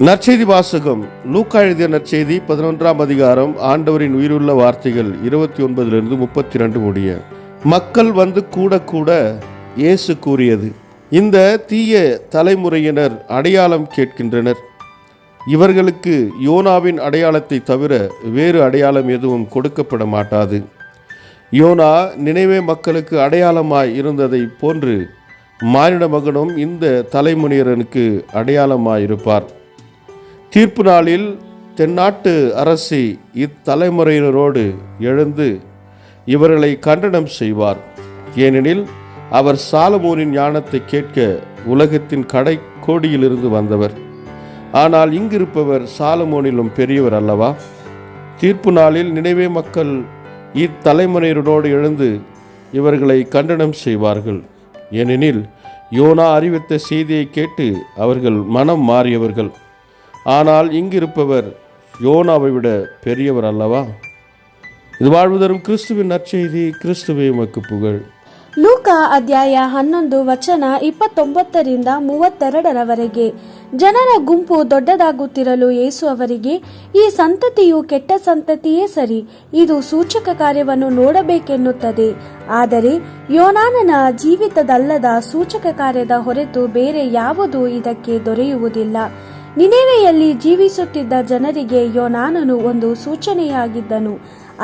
நற்செய்தி வாசகம். லூக்கா எழுதிய நற்செய்தி 11ஆம் அதிகாரம். ஆண்டவரின் உயிருள்ள வார்த்தைகள் 29 32 முடிய. மக்கள் வந்து கூட கூட இயேசு கூறியது, இந்த தீய தலைமுறையினர் அடையாளம் கேட்கின்றனர். இவர்களுக்கு யோனாவின் அடையாளத்தை தவிர வேறு அடையாளம் எதுவும் கொடுக்கப்பட மாட்டாது. யோனா நினைவே மக்களுக்கு அடையாளமாய் இருந்ததை போன்று மானிட மகனும் இந்த தலைமுறையினருக்கு அடையாளமாய் இருப்பார். தீர்ப்பு நாளில் தென்னாட்டு அரசி இத்தலைமுறையினரோடு எழுந்து இவர்களை கண்டனம் செய்வார். ஏனெனில் அவர் சாலமோனின் ஞானத்தை கேட்க உலகத்தின் கடை கோடியிலிருந்து வந்தவர். ஆனால் இங்கிருப்பவர் சாலமோனிலும் பெரியவர் அல்லவா? தீர்ப்பு நாளில் நினைவே மக்கள் இத்தலைமுறையினரோடு எழுந்து இவர்களை கண்டனம் செய்வார்கள். ஏனெனில் யோனா அறிவித்த செய்தியை கேட்டு அவர்கள் மனம் மாறியவர்கள். ஆனால் இங்கிருப்பவர் யோனாவை விட பெரியவர் அல்லவா? இது வாழ்வு தரும் கிறிஸ்துவின் நற்செய்தி. கிறிஸ்துவே உமக்கு புகழ். ಲೂಕ ಅಧ್ಯಾಯ 11 ವಚನ 29ರಿಂದ 32ರವರೆಗೆ. ಜನರ ಗುಂಪು ದೊಡ್ಡದಾಗುತ್ತಿರಲು ಯೇಸು ಅವರಿಗೆ, ಈ ಸಂತತಿಯು ಕೆಟ್ಟ ಸಂತತಿಯೇ ಸರಿ, ಇದು ಸೂಚಕ ಕಾರ್ಯವನ್ನು ನೋಡಬೇಕೆನ್ನುತ್ತದೆ. ಆದರೆ ಯೋನಾನನ ಜೀವಿತದಲ್ಲದ ಸೂಚಕ ಕಾರ್ಯದ ಹೊರತು ಬೇರೆ ಯಾವುದೂ ಇದಕ್ಕೆ ದೊರೆಯುವುದಿಲ್ಲ. ನಿನೆವೆಯಲ್ಲಿ ಜೀವಿಸುತ್ತಿದ್ದ ಜನರಿಗೆ ಯೋನಾನನು ಒಂದು ಸೂಚನೆಯಾಗಿದ್ದನು.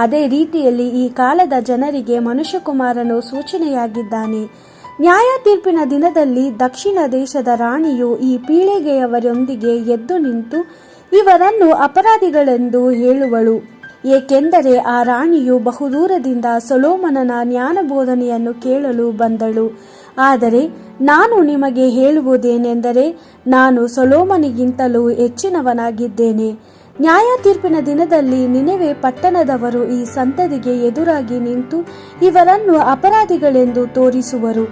ಅದೇ ರೀತಿಯಲ್ಲಿ ಈ ಕಾಲದ ಜನರಿಗೆ ಮನುಷ್ಯಕುಮಾರನು ಸೂಚನೆಯಾಗಿದ್ದಾನೆ. ನ್ಯಾಯ ತೀರ್ಪಿನ ದಿನದಲ್ಲಿ ದಕ್ಷಿಣ ದೇಶದ ರಾಣಿಯು ಈ ಪೀಳಿಗೆಯವರೊಂದಿಗೆ ಎದ್ದು ನಿಂತು ಇವರನ್ನು ಅಪರಾಧಿಗಳೆಂದು ಹೇಳುವಳು. ಏಕೆಂದರೆ ಆ ರಾಣಿಯು ಬಹುದೂರದಿಂದ ಸೊಲೊಮೋನನ ಜ್ಞಾನಬೋಧನೆಯನ್ನು ಕೇಳಲು ಬಂದಳು. ಆದರೆ ನಾನು ನಿಮಗೆ ಹೇಳುವುದೇನೆಂದರೆ, ನಾನು ಸೊಲೊಮೋನಿಗಿಂತಲೂ ಹೆಚ್ಚಿನವನಾಗಿದ್ದೇನೆ. ನ್ಯಾಯ ತೀರ್ಪಿನ ದಿನದಲ್ಲಿ ನಿನೆವೆ ಪಟ್ಟಣದವರು ಈ ಸಂತತಿಗೆ ಎದುರಾಗಿ ನಿಂತು ಇವರನ್ನು ಅಪರಾಧಿಗಳೆಂದು ತೋರಿಸುವರು.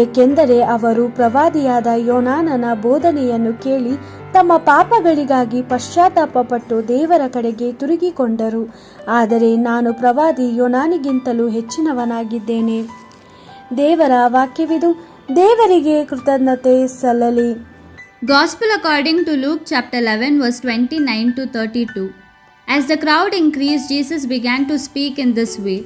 ಏಕೆಂದರೆ ಅವರು ಪ್ರವಾದಿಯಾದ ಯೋನಾನನ ಬೋಧನೆಯನ್ನು ಕೇಳಿ ತಮ್ಮ ಪಾಪಗಳಿಗಾಗಿ ಪಶ್ಚಾತ್ತಾಪಪಟ್ಟು ದೇವರ ಕಡೆಗೆ ತಿರುಗಿಕೊಂಡರು. ಆದರೆ ನಾನು ಪ್ರವಾದಿ ಯೋನಾನಿಗಿಂತಲೂ ಹೆಚ್ಚಿನವನಾಗಿದ್ದೇನೆ. ದೇವರ ವಾಕ್ಯವಿದು. ದೇವರಿಗೆ ಕೃತಜ್ಞತೆ ಸಲ್ಲಲಿ. Gospel according to Luke chapter 11 verse 29 to 32. As the crowd increased, Jesus began to speak in this way.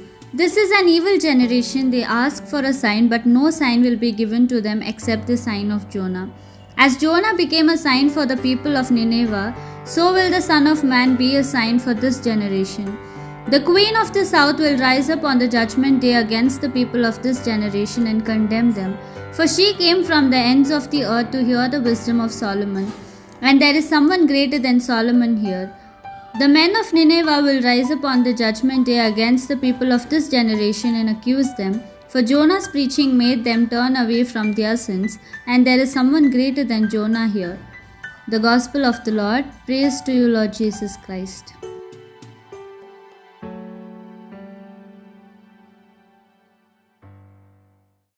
This is an evil generation. They ask for a sign, but no sign will be given to them except the sign of Jonah. As Jonah became a sign for the people of Nineveh, so will the Son of Man be a sign for this generation. The queen of the south will rise up on the judgment day against the people of this generation and condemn them. For she came from the ends of the earth to hear the wisdom of Solomon. And there is someone greater than Solomon here. The men of Nineveh will rise up on the judgment day against the people of this generation and accuse them. For Jonah's preaching made them turn away from their sins. And there is someone greater than Jonah here. The Gospel of the Lord. Praise to you, Lord Jesus Christ.